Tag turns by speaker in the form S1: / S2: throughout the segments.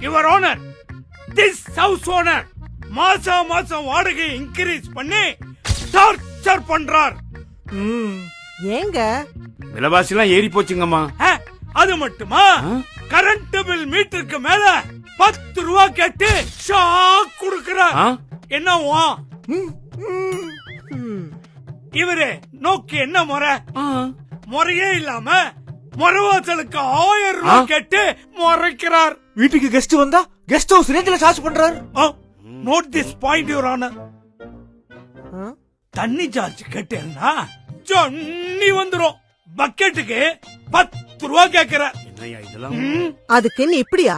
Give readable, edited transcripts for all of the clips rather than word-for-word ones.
S1: Your owner, this house owner மாசம் மாசம் வாடகை இன்கிரீஸ் பண்ணி டார்ச்சர் பண்றார்.
S2: ஏங்க
S1: விலைவாசி எல்லாம் ஏறி போச்சுங்கம்மா. அது மட்டுமா, கரண்ட் பில் மீட்டருக்கு மேல 10 ரூபா கேட்டு ஷாக் கொடுக்கிறார். என்னவா இவரு நோக்கி என்ன முறை? முறையே இல்லாம மறுவாசலுக்கு 1000 ரூபாய் கேட்டு முறைக்கிறார்.
S3: வீட்டுக்கு கெஸ்ட் வந்தா கெஸ்ட் ஹவுஸ் ரேஞ்சில சார்ஜ் பண்றாரு.
S1: Note this point your honour. தண்ணி சார்ஜ் கேட்டேன்னா ஜன்னி வந்துரும். பக்கெட்டுக்கு 10 ரூபா கேக்குறார்.
S2: அதுக்கு நீ இப்படியா?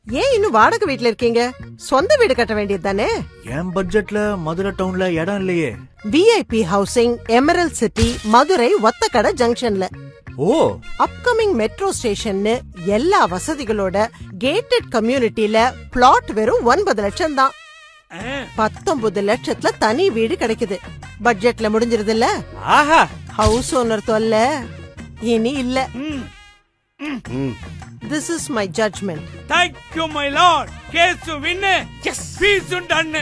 S2: ஏன் இன்னும் வாடகை வீட்ல இருக்கீங்க? சொந்த வீடு கட்ட வேண்டியது தானே?
S3: என் பட்ஜெட்ல மதுரை டவுன்ல இடம் இல்லையே.
S2: VIP housing, emerald city, Madurai Othakadai ஜங்ஷன்ல.
S3: ஓ,
S2: அப்கமிங் மெட்ரோ ஸ்டேஷன் எல்லா வசதிகளோட கேட்டட் கம்யூனிட்டில பிளாட் வெறும் 9 லட்சம் தான். 19 லட்சத்துல தனி வீடு கிடைக்குது. பட்ஜெட்ல முடிஞ்சிருது இல்ல?
S3: ஆஹா,
S2: ஹவுஸ் ஓனர் தொல்ல இனி இல்ல. This is my judgment.
S1: Thank you, my lord. Case win. Yes. Fees done.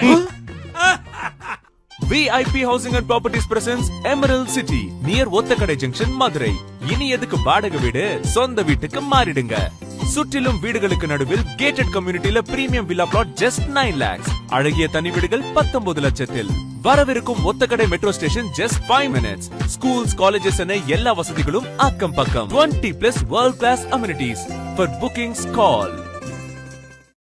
S4: VIP Housing and Properties presents Emerald City near Ottakadai Junction, Madurai. இனி எதுக்கு வாடகை வீடு, சொந்த வீட்டுக்கு மாறிடுங்க. சுற்றிலும் வீடுகளுக்கு நடுவில் கேட்டட் கம்யூனிட்டில premium villa plot just 9 lakhs. அழகிய தனி வீடுகள் 19 லட்சத்தில். வரவிருக்கும் Othakadai metro station just 5 minutes. Schools, colleges என எல்லா வசதிகளும் அக்கம் பக்கம். 20+ world class amenities. For bookings call